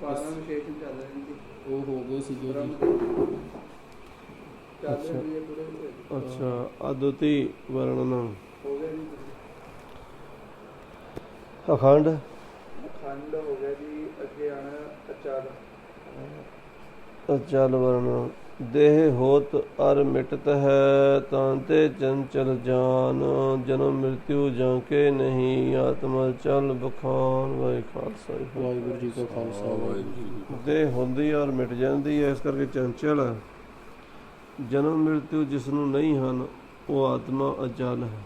12 ਵਿਸ਼ੇਸ਼ਣ ਚੱਲ ਰਹੇ ਨੇ ਜੀ। ਉਹ ਹੋ ਗਏ ਸੀਗੇ ਬ੍ਰਹਮ ਜੀ। ਦੇ ਚੱਲ ਅੱਛਾ ਰਹੀ ਹੈ ਪੂਰੇ ਅੱਛਾ ਅਦੁੱਤੀ ਵਰਣਨ ਹੋ ਗਿਆ ਜੀ। ਅਖੰਡ ਅਖੰਡ ਹੋ ਗਿਆ ਜੀ। ਅੱਗੇ ਆਣਾ ਅਚਲ। ਅਚਲ ਵਰਣਨ ਦੇਹ ਹੋਤ ਅਰ ਮਿਟਤ ਹੈ ਤਾਂ ਤੇ ਚੰਚਲ ਜਾਨ ਜਨਮ ਮ੍ਰਿਤਿਉ ਜਾਂਕੇ ਨਹੀਂ ਆਤਮਾ ਚਲ ਬਖਾਨ। ਵਾਹਿ ਖਾਲਸਾ ਵਾਹਿਗੁਰੂ ਜੀ ਕਾ ਖਾਲਸਾ ਵਾਹਿਗੁਰੂ ਜੀ ਕੀ ਫਤਿਹ। ਦੇਹ ਹੁੰਦੀ ਔਰ ਮਿਟ ਜਾਂਦੀ ਹੈ, ਇਸ ਕਰਕੇ ਚੰਚਲ ਹੈ। ਜਨਮ ਮ੍ਰਿਤਿਉ ਜਿਸ ਨੂੰ ਨਹੀਂ ਹਨ ਉਹ ਆਤਮਾ ਅਚਲ ਹੈ।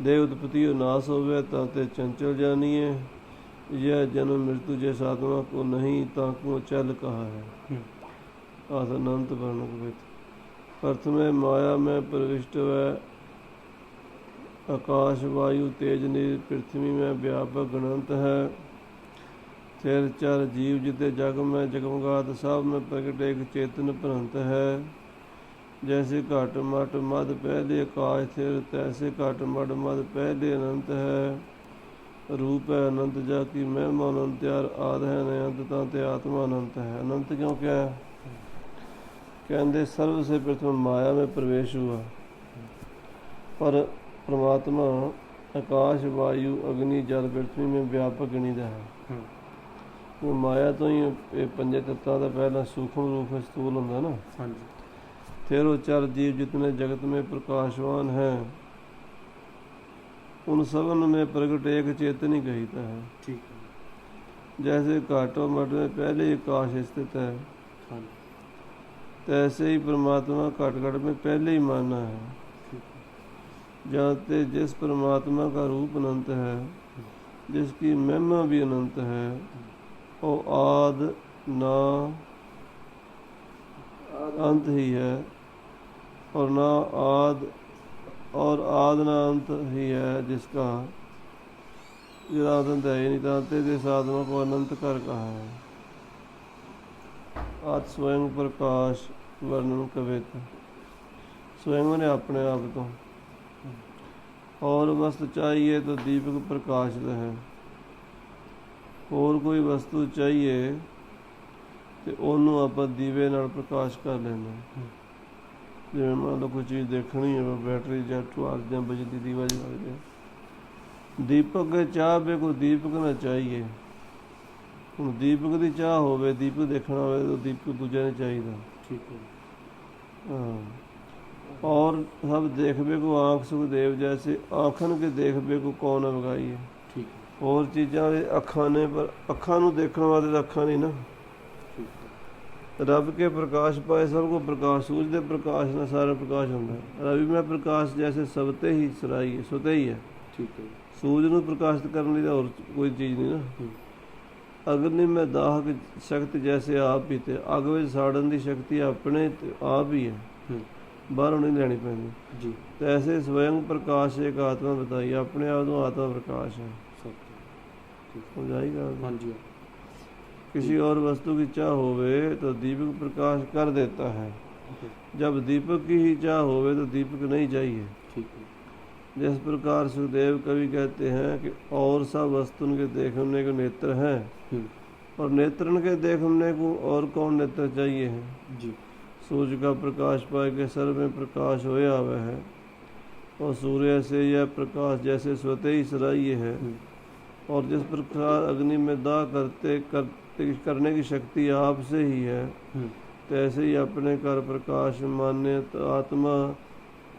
ਦੇਹ ਉਤਪਤੀ ਨਾਸ ਹੋਵੇ ਤਾਂ ਤੇ ਚੰਚਲ ਜਾਨੀਏ। यह जन्म मृत्यु जिस आत्मा को नहीं ताको चल कहा है। आसनंत वर्णक प्रथमे माया में प्रविष्ट व आकाश वायु तेज नीर पृथ्वी में व्यापक गणंत है। थिर चर जीव जिते जग में जगमगात सब में प्रकट एक चेतन भ्रंत है। जैसे घट मट मद पहले आकाश थिर तैसे घट मट मद पहले अनंत है। रूप है अनंत जा की महिमा अनंत यार आद है अनंत तांते आत्मा अनंत है। अनंत क्यों क्या है? कहते सर्व से प्रथम माया में प्रवेश हुआ, पर परमात्मा आकाश वायु अग्नि जल पृथ्वी में व्यापक गणित है। तो माया तो ही पंजे तत्तां का पहला सूक्ष्म रूप है, स्थूल होंदा ना। फिर वो चार जीव जितने जगत में प्रकाशवान है उन सबन में प्रगट एक चेतन ही कहता है। ठीक है। जैसे घाटो मठ में पहले ही आकाश स्थित है, तैसे ही परमात्मा घट घट में पहले ही माना है। जानते जिस परमात्मा का रूप अनंत है, जिसकी महिमा भी अनंत है, वो आद ना अंत ही है और ना आद और आद ना अंत ही है। जिसका अंत है ही नहीं ताते जिस आत्मा को अनंत कर कहा है। आत्म स्वयं प्रकाश वर्णन कवित स्वयं ने अपने आप तो और वस्तु चाहिए तो दीपक प्रकाशित है। और कोई वस्तु चाहिए तो ਉਹਨੂੰ ਆਪਾਂ ਦੀਵੇ ਨਾਲ ਪ੍ਰਕਾਸ਼ ਕਰ ਲੈਣਾ। ਜਿਵੇਂ ਮੰਨ ਲਓ ਕੋਈ ਚੀਜ਼ ਦੇਖਣੀ ਹੈ, ਬੈਟਰੀ ਜਾਂ ਟਾਰਚ ਜਾਂ ਬਿਜਲੀ ਦੀਵਾ ਜਲਾ ਦੇ। ਦੀਪਕ ਕੇ ਚਾਹ ਵੇ ਕੋਈ ਦੀਪਕ ਨਾ ਚਾਹੀਏ। ਹੁਣ ਦੀਪਕ ਦੀ ਚਾਹ ਹੋਵੇ, ਦੀਪਕ ਦੇਖਣਾ ਹੋਵੇ ਤਾਂ ਦੀਪਕ ਦੂਜਾ ਨਹੀਂ ਚਾਹੀਦਾ। ठीक है। हाँ। और सब देखबे को आँख सुखदेव जैसे आँखन के देखबे को कौन अवगाई है। ठीक है। ਹੋਰ ਚੀਜ਼ਾਂ ਦੇ ਅੱਖਾਂ ਨੇ, ਪਰ ਅੱਖਾਂ ਨੂੰ ਦੇਖਣ ਵਾਲੇ ਤਾਂ ਅੱਖਾਂ ਨਹੀਂ ਨਾ। रब के प्रकाश पाए सबको प्रकाश, सूरज के प्रकाश में सारा प्रकाश होता है। रवि में प्रकाश जैसे सबते ही सराई है, सुते ही है। ठीक है। सूरज को प्रकाशित करने की और कोई चीज़ नहीं ना। अग्नि में दाह की शक्ति जैसे आप ही थे, अग में साड़न की शक्ति अपने आप ही है, बाहरों नहीं लेनी पैंदी जी। तो ऐसे स्वयं प्रकाश एक आत्मा बताई, अपने आप तो आत्मा प्रकाश है। समझाएगा? हाँ जी। किसी और वस्तु की चाह होवे तो दीपक प्रकाश कर देता है। जब दीपक की ही चाह होवे तो दीपक नहीं चाहिए। ठीक है। जिस प्रकार सुखदेव कवि कहते हैं कि और सब वस्तुन के देखने को नेत्र हैं, और नेत्रन के देखने को और कौन नेत्र चाहिए है। जी। सूर्य का प्रकाश पाए के सर में प्रकाश होया आवे है, और सूर्य से यह प्रकाश जैसे स्वतः ही सराइए है। और जिस प्रकार अग्नि में दाह करने की शक्ति आपसे ही है, तो ऐसे ही अपने कर प्रकाश मान्य तो आत्मा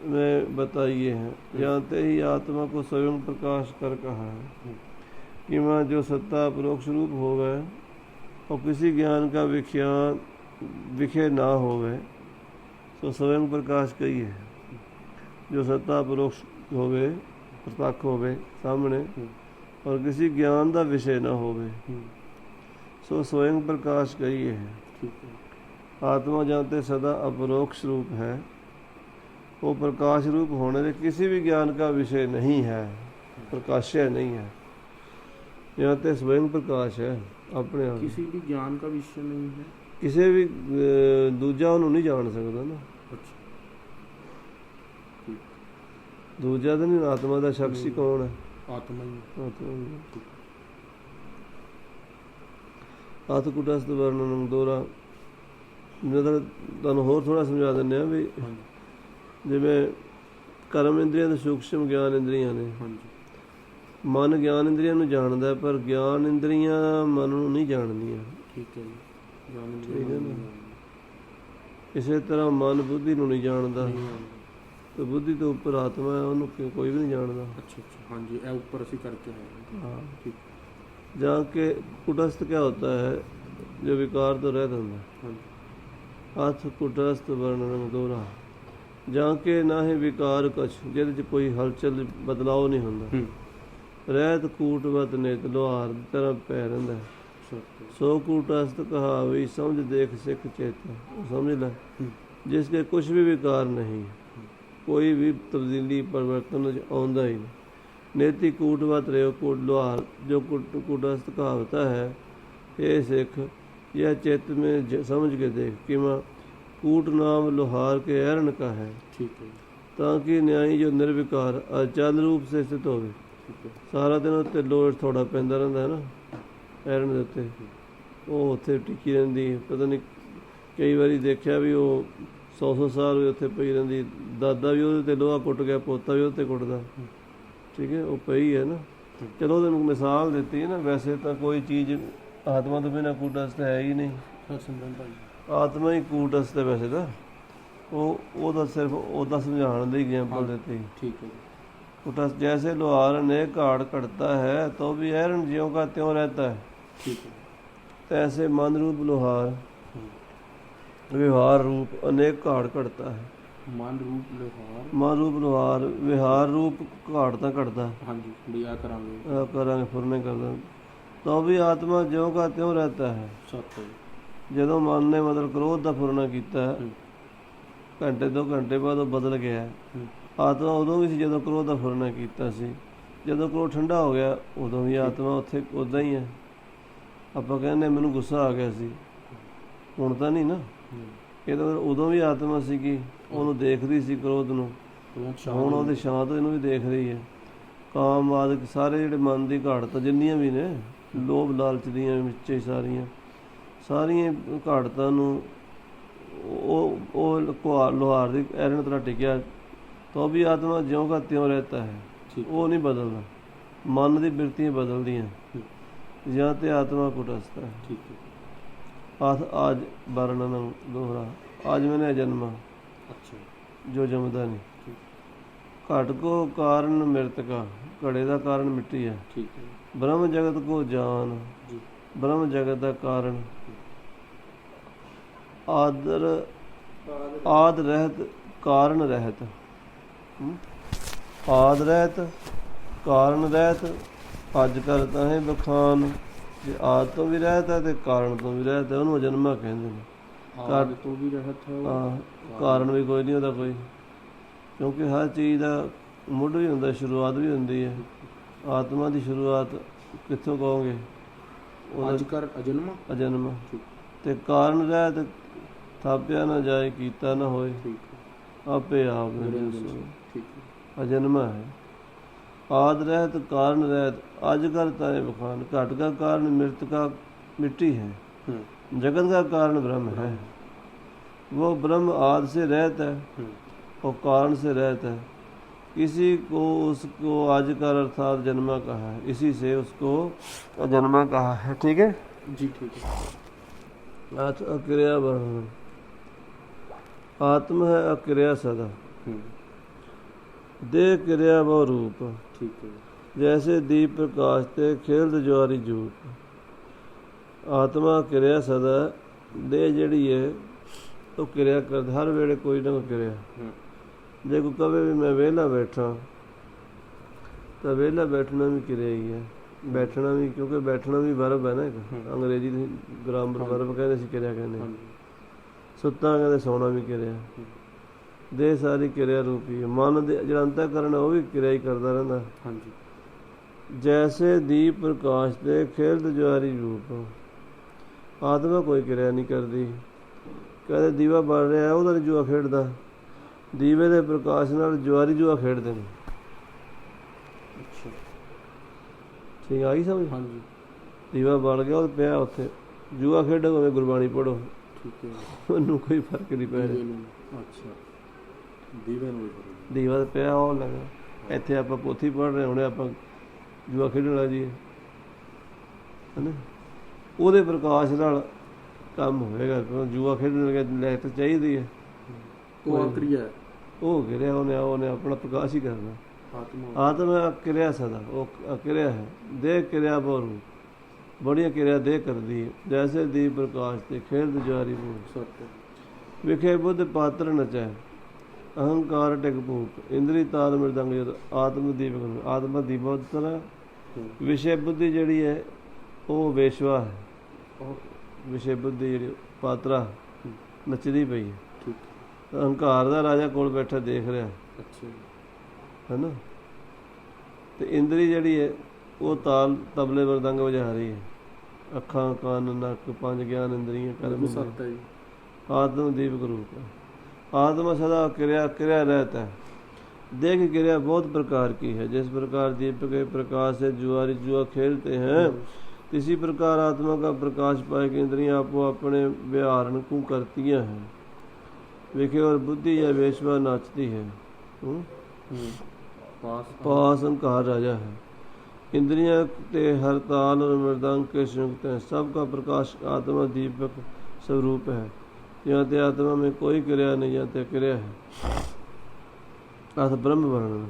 में बताइए हैं। जानते ही आत्मा को स्वयं प्रकाश कर कहा है कि वहाँ जो सत्ता परोक्ष रूप हो गए और किसी ज्ञान का विषय ना हो गए तो स्वयं प्रकाश कही है। जो सत्ता परोक्ष हो गए, प्रत्यक्ष हो गए सामने, और किसी ज्ञान का विषय ना हो गए सो स्वयं प्रकाश कही है। आत्मा जानते सदा अपरोक्ष रूप है, वो प्रकाश रूप होने से किसी भी ज्ञान का विषय नहीं है, प्रकाश्य नहीं है। जानते स्वयं प्रकाश है अपने आप, किसी भी ज्ञान का विषय नहीं है। किसी भी दूजा उन्होंने नहीं जान सकता ना। अच्छा। दूजा तो नहीं, आत्मा का शख्स ही कौन है? आत्मा ही। आत्मा ही। ਅਥ ਕੁਟਸਥ ਵਰਣਨ ਦੋਹਰਾ। ਮਤਲਬ ਤੁਹਾਨੂੰ ਹੋਰ ਥੋੜ੍ਹਾ ਸਮਝਾ ਦਿੰਦੇ ਹਾਂ ਵੀ ਹਾਂਜੀ ਜਿਵੇਂ ਕਰਮ ਇੰਦਰੀਆਂ ਤੇ ਸੂਖਸ਼ਮ ਗਿਆਨ ਇੰਦਰੀਆਂ ਨੇ। ਹਾਂਜੀ ਮਨ ਗਿਆਨ ਇੰਦਰੀਆਂ ਨੂੰ ਜਾਣਦਾ ਪਰ ਗਿਆਨ ਇੰਦਰੀਆਂ ਮਨ ਨੂੰ ਨਹੀਂ ਜਾਣਦੀਆਂ। ਠੀਕ ਹੈ ਜੀ। ਗਿਆਨ ਠੀਕ ਹੈ ਇੰਦਰੀਆਂ ਨਾ। ਨਹੀਂ ਜਾਣਦੇ। ਇਸੇ ਤਰ੍ਹਾਂ ਮਨ ਬੁੱਧੀ ਨੂੰ ਨਹੀਂ ਜਾਣਦਾ ਨਹੀਂ ਜਾਣਦੇ। ਤੇ ਬੁੱਧੀ ਤੋਂ ਉੱਪਰ ਆਤਮਾ ਹੈ, ਉਹਨੂੰ ਕੋਈ ਵੀ ਨਹੀਂ ਜਾਣਦਾ। अच्छा अच्छा हाँ जी, ये ऊपर से करके है। हाँ। ठीक। जहाँ के कुटस्थ क्या होता है जो विकार तो रहता है। हाँ जी हथ कुटस्थ वर्णन दोहरा। जहाँ के ना ही विकार कछ जिहदे च कोई हलचल बदलाव नहीं होंदा। रहत कूटवत नेत लोहार की तरह पै रहिंदा है। सत्य। सो कूटस्थ कहावी समझ देख सिख चेत। समझ लै जिसके कुछ भी विकार नहीं, कोई भी तब्दीली परिवर्तन आउंदा ही नहीं। नेति कूटवत रहो कूट लोहार जो कूटस्थ कहावता है। हे सिख यह चित्त में समझ के देख कि माँ कूट नाम लोहार के ऐरण का है। ठीक है। ताकि न्यायी जो निर्विकार अचल रूप से स्थित होवे। ठीक है। सारा दिन उत्ते लोड़ थोड़ा पैंदा रहिंदा है ना ऐरण दे उत्ते, ਉਹ ਉੱਥੇ ਟਿੱਕੀ ਰਹਿੰਦੀ। ਪਤਾ ਨਹੀਂ ਕਈ ਵਾਰੀ ਦੇਖਿਆ ਵੀ ਉਹ 100 ਸਾਲ ਵੀ ਉੱਥੇ ਪਈ ਰਹਿੰਦੀ। ਦਾਦਾ ਵੀ ਉਹਦੇ ਤੇ ਲੋਹਾ ਕੁੱਟ ਗਿਆ, ਪੋਤਾ ਵੀ ਉਹਦੇ ਤੇ ਕੁੱਟਦਾ। ਠੀਕ ਹੈ, ਉਹ ਪਈ ਹੈ ਨਾ। ਚਲੋ ਉਹਨੂੰ ਮਿਸਾਲ ਦਿੱਤੀ ਹੈ ਨਾ। ਵੈਸੇ ਤਾਂ ਕੋਈ ਚੀਜ਼ ਆਤਮਾ ਤੋਂ ਬਿਨਾਂ ਕੂਟਸਥ ਹੈ ਹੀ ਨਹੀਂ। हाँ सिमरन भाई। ਆਤਮਾ ਹੀ ਕੂਟਸਥ ਹੈ ਵੈਸੇ ਤਾਂ। ਉਹਦਾ ਸਿਰਫ ਉਹਦਾ ਸਮਝਾਉਣ ਦੀ ਐਗਜ਼ਾਮਪਲ ਦਿੱਤੀ। ठीक है। कूटस्थ जैसे लोहार अनेक घाड़ कटता है तो भी ऐरण ज्यों का त्यों रहता है। ठीक है। तैसे मन रूप लोहार व्यवहार रूप अनेक घाड़ कटता है। मान रूप लोहार। मन रूप लोहार विहार रूप घाड़ तो कटता है। हाँ जी लिया करांगे। करांगे फुरने कर तो भी आत्मा ज्यों का त्यों रहता है। सत्य। ਜਦੋਂ ਮਨ ਨੇ ਮਤਲਬ ਕ੍ਰੋਧ ਦਾ ਫੁਰਨਾ ਕੀਤਾ, ਘੰਟੇ 2 ਘੰਟੇ ਬਾਅਦ ਉਹ ਬਦਲ ਗਿਆ। ਆਤਮਾ ਉਦੋਂ ਵੀ ਸੀ ਜਦੋਂ ਕ੍ਰੋਧ ਦਾ ਫੁਰਨਾ ਕੀਤਾ ਸੀ। ਜਦੋਂ ਕ੍ਰੋਧ ਠੰਡਾ ਹੋ ਗਿਆ ਉਦੋਂ ਵੀ ਆਤਮਾ ਉੱਥੇ ਉੱਦਾਂ ਹੀ ਹੈ। ਆਪਾਂ ਕਹਿੰਦੇ ਮੈਨੂੰ ਗੁੱਸਾ ਆ ਗਿਆ ਸੀ, ਹੁਣ ਤਾਂ ਨਹੀਂ ਨਾ। ਇਹ ਤਾਂ ਉਦੋਂ ਵੀ ਆਤਮਾ ਸੀਗੀ, ਉਹਨੂੰ ਦੇਖਦੀ ਸੀ ਕ੍ਰੋਧ ਨੂੰ। ਹੁਣ ਉਹਦੇ ਸ਼ਾਂਤ ਇਹਨੂੰ ਵੀ ਦੇਖ ਰਹੀ ਹੈ। ਕਾਮ ਆਦਿਕ ਸਾਰੇ ਜਿਹੜੇ ਮਨ ਦੀ ਘਾੜਤਾਂ ਜਿੰਨੀਆਂ ਵੀ ਨੇ, ਲੋਭ ਲਾਲਚ ਦੀਆਂ ਵਿੱਚ ਸਾਰੀਆਂ ਘਾੜਤਾਂ ਨੂੰ ਉਹ ਲੋਹਾਰ ਦੀ ਐਰਨ ਤਰ੍ਹਾਂ ਟਿਕਿਆ। तो भी आत्मा ज्यों का त्यों रहता है। वो नहीं बदलना, मन की बिरतियाँ बदलदियाँ। जहाँ ते आत्मा कुटस्थ है। ठीक है। आथ आज वर्णन दोहरा। आज मैंने जन्मा। अच्छा। जो जमदा नहीं। घट को कारण मृत का, घड़े का कारण मिट्टी है। ठीक है। ब्रह्म जगत को जान, ब्रह्म जगत का कारण आदर आद रहत कारण रहत। ਆਦ ਰਹਿਤ ਕਾਰਨ ਰਹਿਤ ਅੱਜ ਕੱਲ੍ਹ ਤਾਂ ਇਹ ਬਖਾਨ। ਜੇ ਆਦ ਤੋਂ ਵੀ ਰਹਿਤ ਹੈ ਅਤੇ ਕਾਰਨ ਤੋਂ ਵੀ ਰਹਿਤ ਹੈ, ਉਹਨੂੰ ਅਜਨਮਾ ਕਹਿੰਦੇ ਨੇ। आद तो भी रहत है। ਕਾਰਨ ਵੀ ਕੋਈ ਨਹੀਂ ਉਹਦਾ ਕੋਈ, ਕਿਉਂਕਿ ਹਰ ਚੀਜ਼ ਦਾ ਮੁੱਢ ਵੀ ਹੁੰਦਾ, ਸ਼ੁਰੂਆਤ ਵੀ ਹੁੰਦੀ ਹੈ। ਆਤਮਾ ਦੀ ਸ਼ੁਰੂਆਤ ਕਿੱਥੋਂ ਕਹੋਗੇ? ਉਹਦਾ ਅਜਨਮਾ ਅਜਨਮਾ। ਅਤੇ ਕਾਰਨ ਰਹਿਤ ਥਾਪਿਆ ਨਾ ਜਾਏ ਕੀਤਾ ਨਾ ਹੋਏ, ਆਪੇ ਆਪ अजन्मा है। आद रहत कारण रहत आज कर ताए बखान। घट का कारण मृत का मिट्टी है, जगत का कारण ब्रह्म है। वो ब्रह्म आद से रहत है और कारण से रहत है। किसी को उसको आज कर अर्थात जन्मा कहा है, इसी से उसको अजन्मा कहा है। ठीक है जी। ठीक है। अक्रिया वर्णन। आत्मा है अक्रिया सदा, देह क्रिया व रूप। ठीक है। जैसे दीप प्रकाश ते खेलद ज्वारी जूप। आत्मा क्रिया सदा, देह ਜਿਹੜੀ ਹੈ ਉਹ ਕਿਰਿਆ ਕਰਦਾ ਹਰ ਵੇਲੇ ਕੋਈ ਨਾ ਕੋਈ ਕਿਰਿਆ। ਜੇ ਕੋਈ ਕਵੇ ਵੀ ਮੈਂ ਵਿਹਲਾ ਬੈਠਾ ਤਾਂ ਵਿਹਲਾ ਬੈਠਣਾ ਵੀ ਕਿਰਿਆ ਹੀ ਹੈ। ਬੈਠਣਾ ਵੀ, ਕਿਉਂਕਿ ਬੈਠਣਾ ਵੀ ਵਰਬ ਹੈ ਨਾ ਇੱਕ, ਅੰਗਰੇਜ਼ੀ ਦੀ ਗ੍ਰਾਮਰ ਵਰਬ ਕਹਿੰਦੇ ਸੀ, ਕਿਰਿਆ ਕਹਿੰਦੇ। ਸੁੱਤਾ ਕਹਿੰਦੇ ਸੌਣਾ ਵੀ ਕਿਰਿਆ। ਦੇਹ ਸਾਰੀ ਕਿਰਿਆ ਰੂਪੀ ਹੈ। ਮਨ ਦੇ ਜਿਹੜਾ ਅੰਤःਕਰਨ ਉਹ ਵੀ ਕਿਰਿਆ ਹੀ ਕਰਦਾ ਰਹਿੰਦਾ। ਜੈਸੇ ਦੀਪ ਪ੍ਰਕਾਸ਼ ਤੇ ਖੇਲਦ ਜਵਾਰੀ ਰੂਪ। ਆਤਮਾ ਕੋਈ ਕਿਰਿਆ ਨਹੀਂ ਕਰਦੀ। ਕਹਿੰਦੇ ਦੀਵਾ ਬਲ ਰਿਹਾ, ਉਹਦਾ ਨਹੀਂ ਜੂਆ ਖੇਡਦਾ। ਦੀਵੇ ਦੇ ਪ੍ਰਕਾਸ਼ ਨਾਲ ਜਵਾਰੀ ਜੂਆ ਖੇਡਦੇ ਨੇ। ਠੀਕ ਆ ਗਈ ਸਮਝ? ਦੀਵਾ ਬਲ ਗਿਆ, ਉਹ ਪਿਆ ਉੱਥੇ ਜੂਆ ਖੇਡੋ ਭਾਵੇਂ ਗੁਰਬਾਣੀ ਪੜ੍ਹੋ, ਠੀਕ ਹੈ ਜੀ। ਉਹਨੂੰ ਕੋਈ ਫਰਕ ਨਹੀਂ ਪੈ ਦੀਵੇ ਰਿਹਾ। ਨੂੰ ਅੱਛਾ ਦੀਵੇ ਨੂੰ ਵੀ ਕਰੋ। ਦੀਵਾ ਤਾਂ ਪਿਆ ਉਹ ਲੱਗਾ, ਇੱਥੇ ਆਪਾਂ ਪੋਥੀ ਪੜ੍ਹ ਰਹੇ ਹੁਣੇ ਆਪਾਂ ਜੂਆ ਖੇਡਣ ਲੱਗ ਜਾਈਏ ਹੈ ਨਾ, ਉਹਦੇ ਪ੍ਰਕਾਸ਼ ਨਾਲ ਕੰਮ ਹੋਵੇਗਾ। ਕਿਉਂ ਜੂਆ ਖੇਡਣ ਲੱਗੇ ਲੈ ਤਾਂ ਚਾਹੀਦੀ ਹੈ, ਉਹ ਆਕਰੀਆ ਹੈ ਉਹ ਕਿਰਿਆ ਉਹਨੇ ਆਪਣਾ ਪ੍ਰਕਾਸ਼ ਹੀ ਕਰਨਾ। ਆਤਮਾ ਆਤਮਾ ਕਿਰਿਆ ਸਦਾ, ਉਹ ਕਿਰਿਆ ਹੈ। ਦੇਹ ਕਿਰਿਆ ਬਹੁ ਬੜੀਆਂ ਕਿਰਿਆ ਦੇਹ ਕਰਦੀ ਹੈ, ਜੈਸੇ ਦੀਪ ਪ੍ਰਕਾਸ਼ ਤੇ ਖੇਡ ਜਾਰੀ ਬੂਝ ਸਤ ਵਿਖੇ ਬੁੱਧ ਪਾਤਰ ਨਚੈ ਅਹੰਕਾਰ ਟਿਕ ਭੂਖ ਇੰਦਰੀ ਤਾਲ ਮਿਰਦੰਗ ਜਦ ਆਤਮ ਦੀਪ ਆਤਮਾ ਦੀ ਬੁੱਧ ਵਿਸ਼ੇ ਬੁੱਧੀ ਜਿਹੜੀ ਹੈ ਉਹ ਵੇਸ਼ਵਾ ਹੈ। ਵਿਸ਼ੇ ਬੁੱਧੀ ਜਿਹੜੀ ਪਾਤਰਾ ਨੱਚਦੀ ਪਈ ਹੈ, ਠੀਕ ਅਹੰਕਾਰ ਦਾ ਰਾਜਾ ਕੋਲ ਬੈਠਾ ਦੇਖ ਰਿਹਾ ਅੱਛਾ ਹੈ ਨਾ, ਤੇ ਇੰਦਰੀ ਜਿਹੜੀ ਹੈ ਉਹ ਤਾਲ ਤਬਲੇ ਮਰਦੰਗ ਵਜਾ ਰਹੀ ਹੈ। ਅੱਖਾਂ ਕੰਨ ਨੱਕ ਪੰਜ ਗਿਆਨ ਇੰਦਰੀਆਂ ਕਰਮ ਸਤ ਹੈ ਜੀ। आत्म दीपक रूप है। आत्मा सदा क्रिया क्रिया रहता है। देह की क्रिया बहुत प्रकार की है। जिस प्रकार दीपक के प्रकाश से जुआरी जुआ खेलते हैं, इसी प्रकार आत्मा का प्रकाश पाए कि इंद्रियां आपो अपने व्यवहारण को करती हैं। विखे और बुद्धि या वेशवा नाचती है। पास अहंकार राजा है। इंद्रियां ते हर ताल और मृदंग के संयुक्त हैं। सबका प्रकाश आत्मा दीपक स्वरूप है। यहाँ ते आत्मा में कोई क्रिया नहीं, यहाँ ते क्रिया है। अर्थ ब्रह्म वर्णन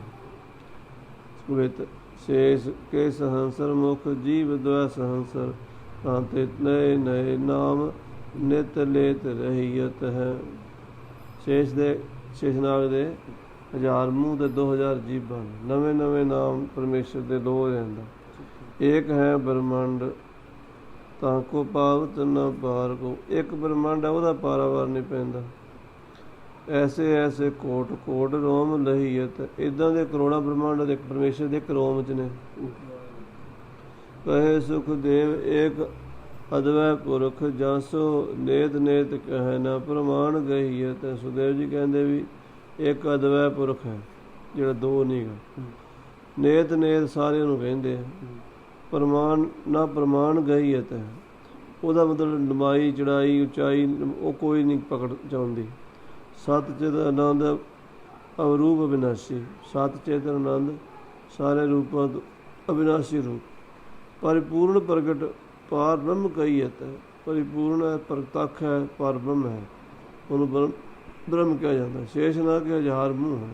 शेष के सहंसर मुख जीव द्वै सहंसर तांते नए नए नाम नित लेत रहियत है। शेषनाग दे 1000 मूँह ते 2000 जीभां, नवे नवे नाम परमेश्वर दे लो रहिंदा। एक है ब्रह्मांड ਤਾਂ ਕੋ ਪਾਵਤ ਨਾ ਪਾਰ ਕੋ। ਇੱਕ ਬ੍ਰਹਮੰਡ ਹੈ, ਉਹਦਾ ਪਾਰਾਵਾਰ ਨਹੀਂ ਪੈਂਦਾ। ਐਸੇ ਐਸੇ ਕੋਟ ਕੋਟ ਰੋਮ ਲਹੀਅਤ, ਇੱਦਾਂ ਦੇ ਕਰੋੜਾਂ ਬ੍ਰਹਮੰਡ ਇੱਕ ਪਰਮੇਸ਼ਰ ਦੇ ਇੱਕ ਰੋਮ 'ਚ ਨੇ। ਕਹੇ ਸੁਖਦੇਵ ਏਕ ਅਦਵੈ ਪੁਰਖ ਜਾਸੋ ਨੇਤ ਨੇਤ ਕਹੈ ਨਾ ਪ੍ਰਮਾਣ ਗਹੀਅਤ। ਸੁਖਦੇਵ ਜੀ ਕਹਿੰਦੇ ਵੀ ਇੱਕ ਅਦਵੈ ਪੁਰਖ ਹੈ ਜਿਹੜਾ ਦੋ ਨਹੀਂ ਗਾ। ਨੇਤ ਨੇਤ ਸਾਰਿਆਂ ਨੂੰ ਕਹਿੰਦੇ ਆ। ਪ੍ਰਮਾਣ ਨਾ ਪ੍ਰਮਾਣ ਗਹੀਅਤ ਹੈ, ਉਹਦਾ ਮਤਲਬ ਲੰਬਾਈ ਚੜਾਈ ਉਚਾਈ ਉਹ ਕੋਈ ਨਹੀਂ ਪਕੜ ਚਾਹੁੰਦੀ। ਸਤ ਚਿਤ ਆਨੰਦ ਅਵਰੂਪ ਅਵਿਨਾਸ਼ੀ, ਸਤ ਚਿਤ ਆਨੰਦ ਸਾਰੇ ਰੂਪਾਂ ਤੋਂ ਅਵਿਨਾਸ਼ੀ ਰੂਪ। ਪਰਿਪੂਰਨ ਪ੍ਰਗਟ ਪਾਰ ਬ੍ਰਹਮ ਕਹੀਅਤ ਹੈ। ਪਰਿਪੂਰਨ ਹੈ, ਪ੍ਰਤੱਖ ਹੈ, ਪਰ ਬ੍ਰਹਮ ਹੈ, ਉਹਨੂੰ ਬ੍ਰਹਮ ਕਿਹਾ ਜਾਂਦਾ। ਸ਼ੇਸ਼ ਨਾ ਕਿ 1000 ਮੂੰਹ ਹੈ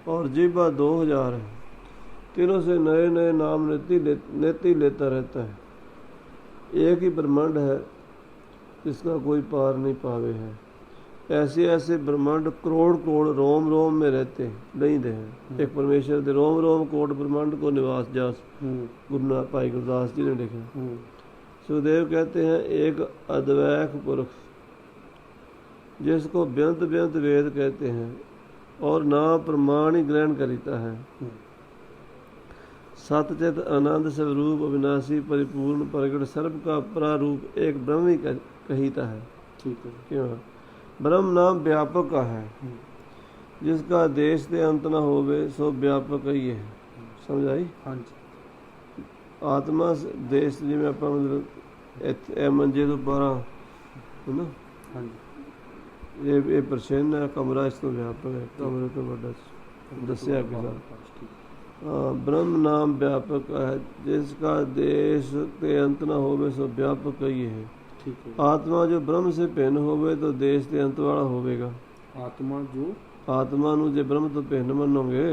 और जीवा 2000 है। तीनों से नए नए नाम नेति लेता रहता है। एक ही ब्रह्मांड है जिसका कोई पार नहीं पावे है। ऐसे ऐसे ब्रह्मांड करोड़ करोड़ रोम रोम में रहते नहीं दे हैं। एक परमेश्वर दे रोम रोम कोट ब्रह्मांड को निवास जास गुरु भाई गुरदास जी ने लिखा। सुखदेव कहते हैं एक अद्वैत पुरुष जिसको व्यंत व्यंत वेद कहते हैं और ना प्रमाण ही ग्रहण करीता है। सतचित आनंद स्वरूप अविनाशी परिपूर्ण प्रगट सर्व का प्रारूप एक ब्रह्म ही कहीता है। ठीक है। क्यों? ब्रह्म नाम व्यापक का है, जिसका देश ते अंत न होवे सो व्यापक ही है। समझ आई? हाँ जी। आत्मा देश जिवें आपां मतलब मंजे तो बाहर है ना। हाँ जी। ये प्रसन्न है कमरा, इस तो व्यापक है, कमरे तो बड़ा दस्या के साथ। हाँ, ब्रह्म नाम व्यापक है, जिसका देश के अंत न होवे सो व्यापक ही है। ठीक है। आत्मा जो ब्रह्म से भिन्न होवे तो देश के अंत वाला होवेगा। आत्मा जो आत्मा नूं जे ब्रह्म तो भिन्न मनोगे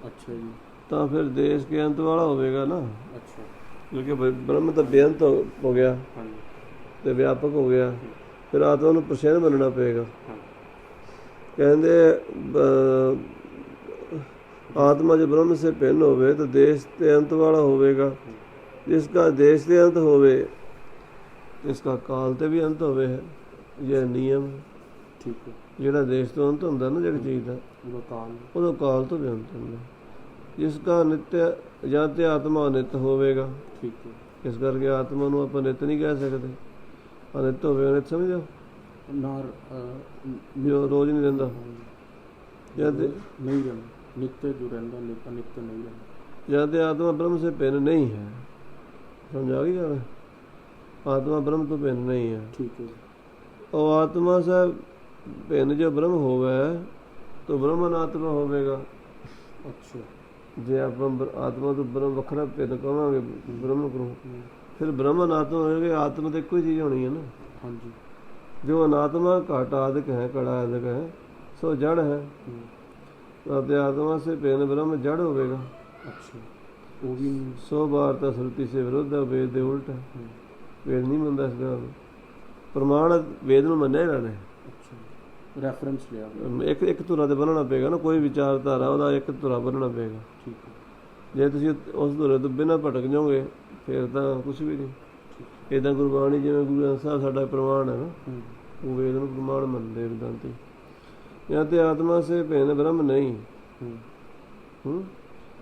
अच्छा जी तो फिर देश के अंत वाला होवेगा ना। अच्छा। क्योंकि ब्रह्म तो बेअंत हो गया हाँ जी। तो व्यापक हो गया, फिर आत्मा नूं प्रसन्न मनना पेगा। हाँ। कहते आत्मा जो ब्रह्म से भिन्न होवे तो देश के अंत वाला होवेगा। जिसका देश के अंत होवे इसका काल ते भी अंत होवे है। यह नियम है। ठीक है। ਜਿਹੜਾ ਦੇਸ਼ ਤੋਂ ਅੰਤ ਹੁੰਦਾ ਨਾ ਜਿਹੜੀ ਚੀਜ਼ ਦਾ ਉਹਦਾ ਕਾਲ ਉਦੋਂ ਕਾਲ ਤੋਂ ਵੀ ਅੰਤ ਹੁੰਦਾ। ਜਿਸਕਾ ਨਿत्य ਜਾਂ ਤੇ ਆਤਮਾ ਅਨਿੱਤ ਹੋਵੇਗਾ। ਠੀਕ ਹੈ। ਇਸ ਕਰਕੇ ਆਤਮਾ ਨੂੰ ਆਪਾਂ ਨਿੱਤ ਨਹੀਂ ਕਹਿ ਸਕਦੇ। ਅਨਿੱਤ ਹੋਵੇ ਅਨਿੱਤ ਸਮਝੋ, ਨਾਰ ਜੋ ਰੋਜ਼ ਨਹੀਂ ਰਹਿੰਦਾ ਜਾਂ ਤੇ ਨਹੀਂ ਰਹਿੰਦਾ, ਨਿੱਤ ਜੋ ਰਹਿੰਦਾ ਨਿੱਤ ਨਿੱਤ ਨਹੀਂ ਰਹਿੰਦਾ। ਜਾਂ ਤੇ ਆਤਮਾ ਬ੍ਰਹਮ ਸੇ ਭਿੰਨ ਨਹੀਂ ਹੈ। ਸਮਝ ਆ ਗਈ ਗੱਲ? ਆਤਮਾ ਬ੍ਰਹਮ ਤੋਂ ਭਿੰਨ ਨਹੀਂ ਹੈ। ठीक है ਉਹ ਆਤਮਾ ਸੇ ਭਿੰਨ ਜੋ ਬ੍ਰਹਮ ਹੋਵੇ ਤਾਂ ਬ੍ਰਹਮਨ ਆਤਮਾ ਹੋਵੇਗਾ। अच्छा ਜੇ ਆਪਾਂ ਆਤਮਾ ਤੋਂ ਬ੍ਰਹਮ ਵੱਖਰਾ ਭਿੰਨ ਕਹਾਂਗੇ ਬ੍ਰਹਮ ਨੂੰ, ਫਿਰ ਬ੍ਰਹਮਨ ਆਤਮਾ ਹੋਵੇਗੀ। ਆਤਮਾ ਤਾਂ ਇੱਕੋ ਹੀ ਚੀਜ਼ ਹੋਣੀ ਹੈ ਨਾ। हाँ जी ਜੋ ਅਨਾਤਮਾ ਘਟ ਆਦਿਕ ਹੈ, ਕੜਾ ਆਦਿਕ ਹੈ, ਸੋ ਜੜ ਹੈ। ਅਤੇ ਆਤਮਾ ਸੇ ਭਿੰਨ ਬ੍ਰਹਮ ਜੜ ਹੋਵੇਗਾ। अच्छा वो भी नहीं। ਸੋ ਵਾਰਤਾ ਸ਼ਰੂਤੀ ਸੇ ਵਿਰੁੱਧ ਹੈ, ਵੇਦ ਦੇ ਉਲਟ ਹੈ। ਵੇਦ ਨਹੀਂ ਮੰਨਦਾ ਇਸ ਗੱਲ ਨੂੰ। ਪ੍ਰਮਾਣ ਵੇਦ ਨੂੰ ਮੰਨਿਆ ਇਹਨਾਂ ਨੇ। अच्छा रेफरेंस लिया ਇੱਕ ਧੁਰਾ ਤੇ ਬੰਨਣਾ ਪਏਗਾ ਨਾ, ਕੋਈ ਵਿਚਾਰਧਾਰਾ ਉਹਦਾ ਇੱਕ ਧੁਰਾ ਬੰਨਣਾ ਪਏਗਾ। ठीक है ਜੇ ਤੁਸੀਂ ਉਸ ਧੁਰੇ ਤੋਂ ਬਿਨਾਂ ਭਟਕ ਜਾਓਗੇ ਫਿਰ ਤਾਂ ਕੁਝ ਵੀ ਨਹੀਂ। ਇੱਦਾਂ ਗੁਰਬਾਣੀ ਜਿਵੇਂ ਗੁਰੂ ਗ੍ਰੰਥ ਸਾਹਿਬ ਸਾਡਾ ਪ੍ਰਮਾਣ ਹੈ ਨਾ, ਉਹ ਵੇਦ ਨੂੰ ਪ੍ਰਮਾਣ ਮੰਨਦੇ ਵਿਦਾਂਤੀ। ਜਾਂ ਤੇ ਆਤਮਾ ਸੇ ਭਿੰਨ ਬ੍ਰਹਮ ਨਹੀਂ।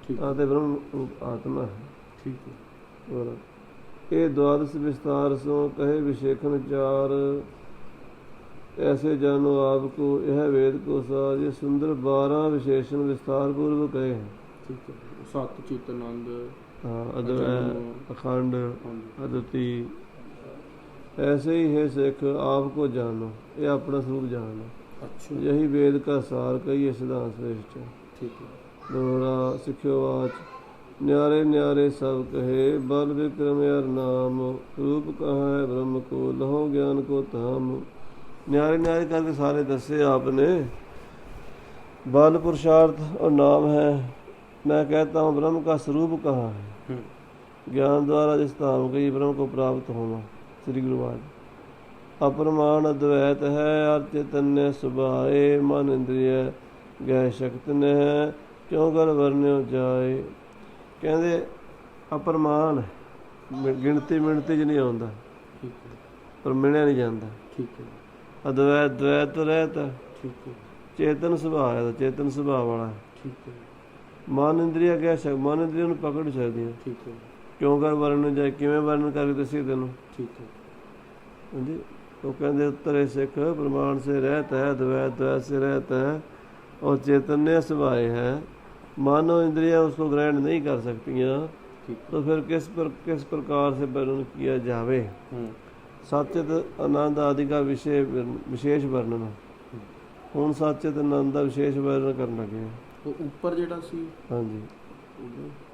ठीक ਆ ਤੇ ਬ੍ਰਹਮ ਆਤਮਾ ਹੈ। ठीक है और ਇਹ द्वादश विस्तार सो कहे विशेषण चार ऐसे जानो आपको यह वेद को सार। ये सुंदर 12 विशेषण विस्तार पूर्वक कहे हैं। ठीक है सत चित आनंद हाँ, अद्वै, अखंड, हाँ जी अद्वितीय। ऐसे ही है सिख आपको जानो, ये अपना स्वरूप जानो। अच्छा यही वेद का सार कहिए सिद्धांत श्रेष्ठ। ठीक है दोहरा सिख्योवाच न्यारे न्यारे सब कहे बल विक्रम अर नाम। रूप कहा है ब्रह्म को लहो ज्ञान को धाम। न्यारे न्यारे करके सारे दसे आपने। बल पुरुषार्थ और नाम है। मैं कहता हूँ ब्रह्म का स्वरूप कहाँ है। ज्ञान द्वारा जिस धाम के ब्रह्म को प्राप्त होना। श्री गुरुवाद अप्रमाण अद्वैत है और चैतन्य सुभाए। मन इंद्रिय गह शक्ति ने है क्यों कर वर्ण्यो जाए। ਕਹਿੰਦੇ ਅਪਰਮਾਨ ਗਿਣਤੀ ਮਿਣਤੀ 'ਚ ਨਹੀਂ ਆਉਂਦਾ, ठीक है ਪਰ ਮਿਣਿਆ ਨਹੀਂ ਜਾਂਦਾ। ठीक है ਅਦਵੈਤ ਦਵੈਤ ਰਹਿਤ ਹੈ। ठीक है ਚੇਤਨ ਸੁਭਾਅ ਹੈ, ਚੇਤਨ ਸੁਭਾਅ ਵਾਲਾ ਹੈ। ठीक है ਮਨ ਇੰਦਰੀਆ ਕਹਿ ਸਕ, ਮਨ ਇੰਦਰੀਆ ਨੂੰ ਪਕੜ ਸਕਦੀਆਂ। ठीक है ਕਿਉਂ ਕਰ ਵਰਣਨ ਜਾਏ, ਕਿਵੇਂ ਵਰਣਨ ਕਰਕੇ ਦੱਸੀ ਤੈਨੂੰ। ठीक है ਹਾਂਜੀ ਉਹ ਕਹਿੰਦੇ ਉੱਤਰੇ ਸਿੱਖ ਪ੍ਰਮਾਣ ਸੇ ਰਹਿਤ ਹੈ, ਅਦਵੈਤ ਦਵੈਤ ਸੇ ਰਹਿਤ ਹੈ और चैतन्य सुभाए है। मानव इंद्रियां उसको ग्रहण नहीं कर सकतीं, तो फिर किस प्रकार से वर्णन किया जावे। सचित आनंद आदि का विशेष वर्णन। ਹੁਣ ਸੱਚਿਤ ਆਨੰਦ ਦਾ ਵਿਸ਼ੇਸ਼ ਵਰਣਨ ਕਰਨ ਲੱਗੇ। ਉਹ ਉੱਪਰ ਜਿਹੜਾ ਸੀ ਹਾਂਜੀ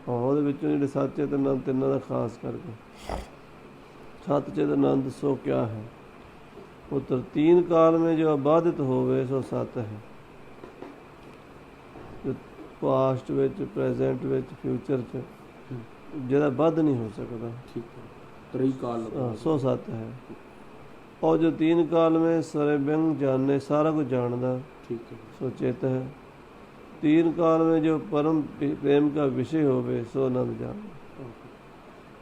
ਹਾਂ, ਉਹਦੇ ਵਿੱਚੋਂ ਜਿਹੜੇ ਸੱਚਿਤ ਆਨੰਦ ਤਿੰਨਾਂ ਦਾ ਖਾਸ ਕਰਕੇ। सचित आनंद सो क्या है। उत्तर तीन काल में जो अबाधित होवे सो सत है। ਪਾਸਟ ਵਿੱਚ, ਪ੍ਰੈਜ਼ੈਂਟ ਵਿੱਚ, ਫਿਊਚਰ 'ਚ ਜਿਹੜਾ ਵੱਧ ਨਹੀਂ ਹੋ ਸਕਦਾ। ਠੀਕ ਹੈ ਤ੍ਰਿ ਕਾਲ ਸੋ ਸਤ ਹੈ। और जो तीन काल में सर्वव्यंग जानने, सारा कुछ जानदा, ठीक है सो चित है। तीन काल में जो परम प्रेम का विषय होवे सो आनंद जान।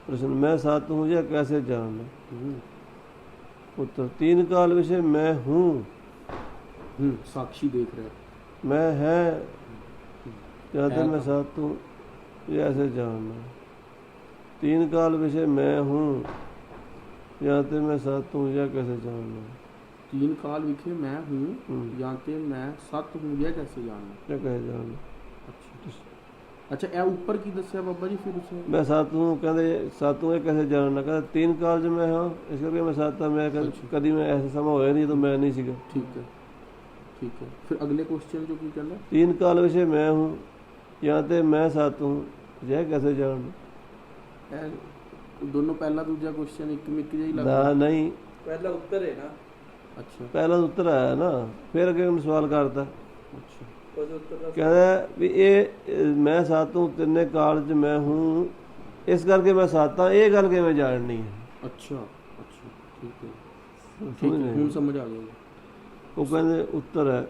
प्रश्न मैं सात हूँ या कैसे जानना। उत्तर तीन काल विषय मैं हूँ। साक्षी देख रहे मैं है या तो मैं सात हूँ या ऐसे जानना। तीन काल विषय मैं हूँ या तो मैं सात हूँ या कैसे जानना। तीन काल विखे मैं हूँ या तो मैं सत हूँ या कैसे जानना। क्या कैसे जानना। अच्छा ਇਹ ਉੱਪਰ ਕੀ ਦੱਸਿਆ ਬਾਬਾ ਜੀ ਫਿਰ ਉਸੇ मैं सात हूँ, कहते सात हूँ कैसे जानना। कहते तीन काल जो मैं हाँ इस करके मैं सात था। मैं कभी मैं ऐसा समय होया नहीं तो मैं नहीं सीखा। ठीक है ठीक है। फिर अगले क्वेश्चन जो की कहना तीन काल विषय मैं हूँ या तो मैं सात हूँ यह कैसे जानना। दोनों पहला दूसरा क्वेश्चन एक मिक जिहा ही ना लगदा नहीं, ਪਹਿਲਾ ਉੱਤਰ ਹੈ ਨਾ। अच्छा पहला तो उत्तर आया ना, फिर अगे हम सवाल करता। अच्छा ਉਹਦੇ ਉੱਤਰ ਦਾ कहता भी ये मैं सात हूँ तिन्ने काल च मैं हूँ इस करके मैं सात हाँ, ये गल के मैं जाननी है। अच्छा अच्छा ठीक है ठीक समझ है नहीं। हूँ समझ आ गया। वो कहते उत्तर है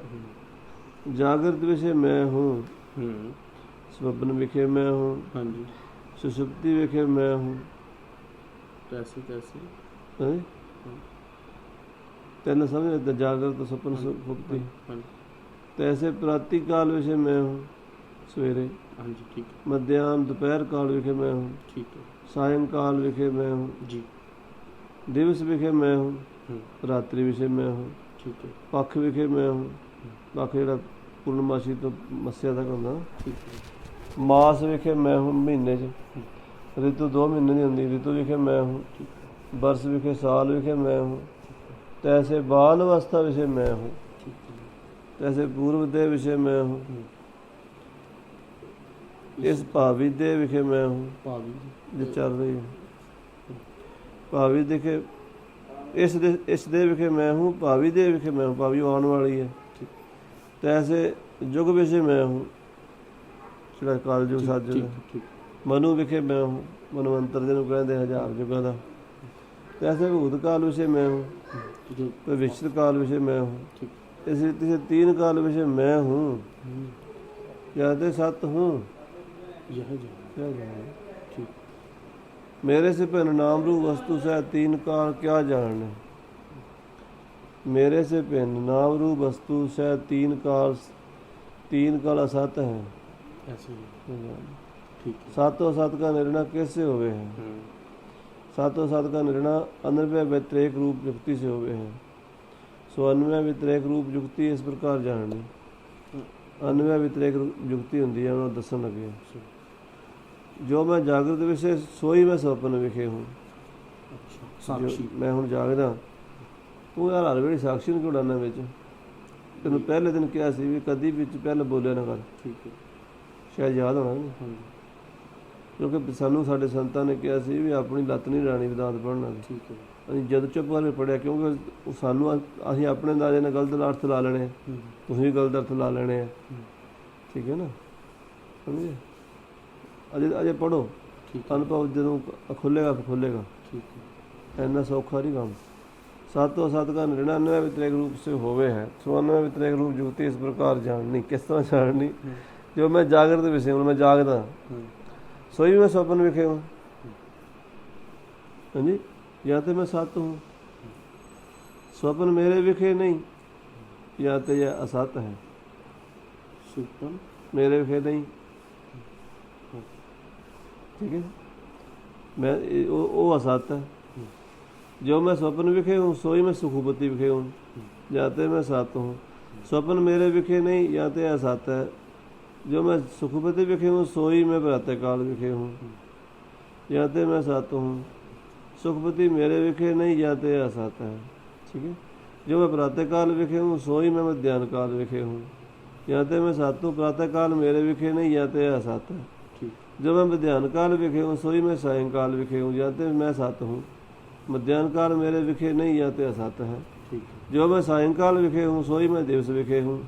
जागृत विषय मैं हूँ, स्वप्न विषय मैं हूँ, हाँ जी सुषुप्ति विषय मैं हूँ। कैसे कैसे हैं? तेन समझ जागृत तो स्वप्न सुषुप्ति। हाँ तो ऐसे प्रातः काल विषय मैं हूँ सवेरे, हाँ जी ठीक है मध्याह्न दोपहर काल विषय मैं हूँ, ठीक है सायंकाल विषय मैं हूँ, जी दिवस विषय मैं हूँ, रात्रि विषय मैं हूँ, ठीक है पक्ष विषय मैं हूँ। पक्ष जो पूर्णमासी तो मस्या तक होंदा। ठीक है मास विषय मैं हूँ महीने च। ऋतु 2 महीने की होंदी, ऋतु विषय मैं हूँ। वर्ष विखे साल विखे मैं हूँ, तैसे बाल अवस्था विषय मैं हूँ, ठीक है जी। तैसे पूर्व देह विषय मैं हूँ, इस भावी देह विखे मैं हूँ भावी जो चल रही है। भावी देखे इस देह विखे मैं हूँ, भावी देह विखे मैं हूँ, भावी आने वाली है। तैसे युग विषय मैं हूँ, ਜਿਹੜਾ ਕਾਲਯੁਗ ਸਾਜੁਗ ठीक है। ठीक मनु विखे मैं हूँ, मनवंतर जिन्हों कहते 1000 युगों का। तैसे भूत काल विषय मैं हूँ, जो भविष्य काल विषय मैं हूँ, ठीक इस रीति से 3 काल विषय मैं हूँ, याते सत हूँ। यह जो क्या जाने ठीक मेरे से भिन्न नाम रूप वस्तु से 3 काल क्या जानने, मेरे से भिन्न नाम रूप वस्तु से 3 काल असत है। ऐसे ही ठीक है। सातों सत का निर्णय कैसे हुए हैं? सातों सत का निर्णय अन्वय व्यतिरेक रूप युक्ति से हुए हैं। सो अन्वय व्यतिरेक रूप युक्ति इस प्रकार जाननी। अन्वय व्यतिरेक युक्ति होंगी है, उन्होंने दसन लगे। जो मैं जागृत विषय सोई मैं स्वप्न विखे हूँ। अच्छा जो साक्षी मैं हूँ जागदा, तू यार हर वेली साक्षी ਨੂੰ ਕਿਉਂ ਡਾਨਾ ਵਿੱਚ? ਤੈਨੂੰ ਪਹਿਲੇ ਦਿਨ ਕਿਹਾ ਸੀ ਵੀ ਕਦੀ ਵਿੱਚ ਪਹਿਲੇ ਬੋਲਿਆ ਨਾ ਕਰ। ठीक है। ਸ਼ਾਇਦ ਯਾਦ ਹੋਣਾ ਨਹੀਂ, हाँ जी ਕਿਉਂਕਿ ਸਾਨੂੰ ਸਾਡੇ ਸੰਤਾਂ ਨੇ ਕਿਹਾ ਸੀ ਵੀ ਆਪਣੀ ਲੱਤ ਨਹੀਂ ਡਾਣੀ ਵਿਦਾਤ ਪੜ੍ਹਨਾ। ठीक है। ਅਸੀਂ ਜਦ ਚੁੱਪ ਕਰਕੇ ਪੜਿਆ, ਕਿਉਂਕਿ ਉਹ ਸਾਨੂੰ ਅਸੀਂ ਆਪਣੇ ਅੰਦਾਜ਼ੇ ਨਾਲ ਗਲਤ ਅਰਥ ਲਾ ਲੈਣੇ, ਤੁਸੀਂ ਵੀ ਗਲਤ ਅਰਥ ਲਾ ਲੈਣੇ ਆ। ਠੀਕ ਹੈ ਨਾ, ਸਮਝੇ? ਅਜੇ ਪੜ੍ਹੋ, ठीक है। ਅਨੁਭਵ ਜਦੋਂ ਖੁੱਲੇਗਾ ਫਿਰ ਖੁੱਲੇਗਾ। ठीक है। ਇੰਨਾ ਸੌਖਾ ਨਹੀਂ ਕੰਮ। सातों सत का निर्णय अन्वय व्यतिरेक रूप से होवे है। सो अन्वय व्यतिरेक रूप युक्ति इस प्रकार जाननी। किस तरह जाननी? जो मैं जागृत विषय हूँ, मैं जागदा, सोई मैं स्वप्न विखे हूँ। हाँ जी, या तो मैं सत हूँ, स्वप्न मेरे विखे नहीं, या तो यह असत है, सुपन मेरे विखे नहीं। ठीक है, मैं वो असत है। जो मैं स्वप्न विखे हूँ, सोई मैं सुखुपति विखे हूँ, जाते मैं सत हूँ। स्वप्न मेरे विखे नहीं, जाते असत है। जो मैं सुखुपति विखे हूँ, सोई मैं प्रातः काल विखे हूँ, जाते मैं सत हूँ। सुखपति मेरे विखे नहीं, जाते असत है। ठीक है, जो मैं प्रातः काल विखे हूँ, सोई मैं मध्याह्न काल विखे हूँ, जाते मैं सत हूँ। प्रातः काल मेरे विखे नहीं, जाते असत है। ठीक जो मैं मध्याह्न काल विखे हूँ, सोई मैं सायंकाल विखे हूँ, जाते मैं सत हूँ। मध्याह्न काल मेरे विखे नहीं, जाते असत है। ठीक है। जो मैं सायंकाल विखे हूँ, सोई मैं दिवस विखे हूँ,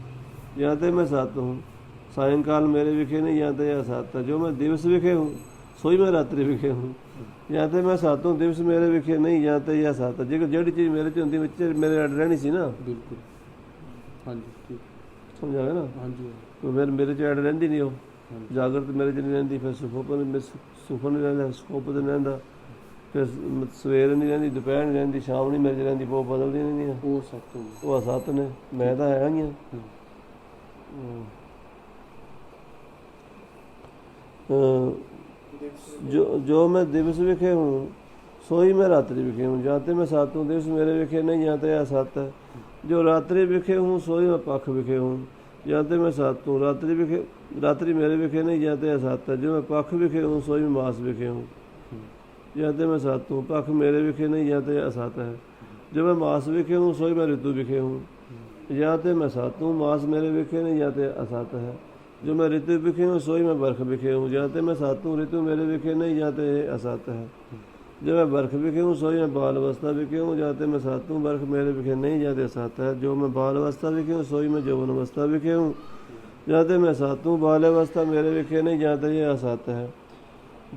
जाते मैं सत हूँ। सायंकाल मेरे विखे नहीं, जाते असत है। जो मैं दिवस विखे हूँ, सोई मैं रात्रि विखे हूँ, जाते मैं सत हूँ। दिवस मेरे विखे नहीं, जाते या असत है। जेकर ਜਿਹੜੀ चीज़ मेरे च ਹੁੰਦੀ ਵਿੱਚ ਮੇਰੇ ਅੱਡ ਰਹਿਣੀ ਸੀ ਨਾ, बिल्कुल हाँ जी ठीक ਸਮਝ ਆ ਗਿਆ ਨਾ? हाँ जी ਉਹ ਮੇਰੇ ਚ ਅੱਡ ਰਹਿੰਦੀ ਨਹੀਂ। ਉਹ हाँ जी ਜਾਗਰਤ ਮੇਰੇ ਚ ਨਹੀਂ ਰਹਿੰਦੀ, ਫਿਰ ਸੁਖਨ ਨਹੀਂ ਰਹਿੰਦਾ, ਸਕੋਪ ਤੇ ਨਹੀਂ ਰਹਿੰਦਾ, ਫਿਰ ਸਵੇਰ ਨਹੀਂ ਰਹਿੰਦੀ, ਦੁਪਹਿਰ ਨਹੀਂ ਰਹਿੰਦੀ, ਸ਼ਾਮ ਨਹੀਂ ਮੇਰੇ ਚ ਰਹਿੰਦੀ, ਉਹ ਬਦਲਦੀਆਂ ਨਹੀਂ। वो सब तो ਉਹ ਅਸਤ ਨੇ, ਮੈਂ ਤਾਂ ਹੈਗਾ ਹੀ ਆ। जो मैं दिवस विखे हूँ, सोई मैं रात्रि विखे हूँ, जाते मैं सत हूँ। दिवस मेरे विखे नहीं, जाते असत है। जो रात्रि विखे हूँ, सोई मैं पख विखे हूँ, जाते मैं सत हूँ। रात्रि मेरे विखे नहीं, जाते असत है। जो मैं पख विखे हूँ, सोई मैं मास विखे हूँ, जाते मैं सत हूँ। पख मेरे विखे नहीं, जाते असत है। जो मैं मास विखे हूँ, सोई मैं ऋतु विखे हूँ, जाते मैं सत हूँ। मास मेरे विखे नहीं, जाते असत है। जो मैं ऋतु विखे हूँ, सोई मैं बरख विखे हूँ, जाते मैं सत हूँ। ऋतु मेरे विखे नहीं, जाते असत है। जो मैं बरख विखे हूँ, सोई मैं बाल अवस्था विखे हूँ, जाते मैं सत हूँ। बरख मेरे विखे नहीं, जाते असत है। जो मैं बाल अवस्था विखे हूँ, सोई मैं यौवन अवस्था विखे हूँ, जाते मैं सत हूँ। बाल अवस्था मेरे विखे नहीं, जाते ये असत है।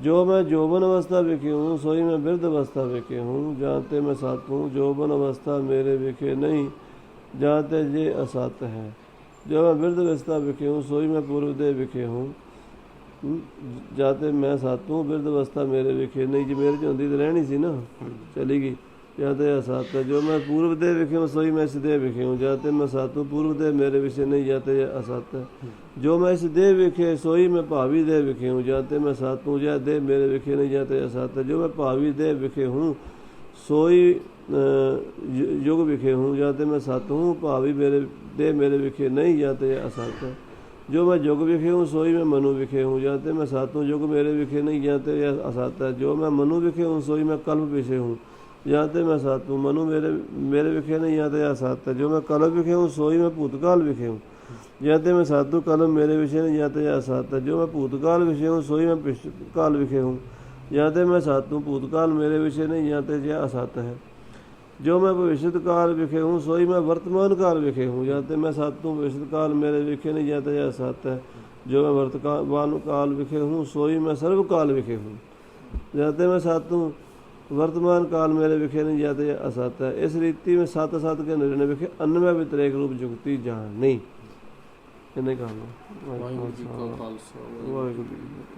जो मैं यौवन अवस्था विखे हूँ, सोई मैं वृद्ध अवस्था विखे हूँ, जाते मैं सत हूँ। यौवन अवस्था मेरे विखे नहीं, जाते ये असत है। जो मैं वृद्ध अवस्था विखे हूँ, सोई मैं पूर्व देह विखे हूँ, जाते मैं सत हूँ। वृद्ध अवस्था मेरे विखे नहीं, जो मेरे च होंदी तो रहनी सी ना, चली गई, जाते असत है। जो मैं पूर्व देह विखे हूँ, सोई मैं इस देह विखे हूँ, जाते मैं सत हूँ। पूर्व देह मेरे विषय नहीं, जाते असत है। जो मैं इस देह विखे, सोई मैं भावी देह विखे हूँ, जाते मैं सत हूँ। यह देह मेरे विखे नहीं, जाते असत है। जो मैं भावी देह विखे हूँ, सोई युग विखे हूँ, जाते मैं सत हूँ। भावी मेरे देह मेरे विखे नहीं, जाते असत है। जो मैं युग विखे हूँ, सोई मैं मनु विखे हूँ, जाते मैं सत हूँ। युग मेरे विखे नहीं, जाते असत है। जो मैं मनु विखे हूँ, सोई मैं कल्प विषय हूँ, ਜਾਂ ਤੇ ਮੈਂ ਸਤ ਹੂੰ। ਮਨੁ मेरे विखे नहीं ਜਾਂ ਤੇ ਆ ਸਤ ਹੈ। ਜੋ मैं कल विखे हूँ सोई मैं भूतकाल विखे हूँ। ਜਾਂ ਤੇ मैं सत हूँ कलम मेरे विषय नहीं ਜਾਂ ਤੇ आ सत है। जो मैं भूतकाल विषय हूँ सोई मैं काल विखे हूँ। ਜਾਂ ਤੇ मैं सत हूँ भूतकाल मेरे विषय नहीं ਜਾਂ ਤੇ असत है। जो मैं भविष्य काल विखे हूँ सोई मैं वर्तमान काल विखे हूँ। ਜਾਂ ਤੇ मैं सत हूँ भविष्य काल मेरे विखे नहीं ਜਾਂ ਤੇ असत है। जो मैं वर्तमान काल विखे हूँ सोई मैं सर्व काल विखे हूँ। ਜਾਂ ਤੇ मैं सत हूँ वर्तमान काल मेरे विखे नहीं ਜਾਂ ਤੇ असत है। इस रीति में सत असत के निर्णय विखे अन्वय व्यतिरेक रूप जुगती जान नहीं। इन्हें कहा ਵਾਹਿਗੁਰੂ ਜੀ ਕਾ ਖਾਲਸਾ वाहिगुरू जी की फतेह।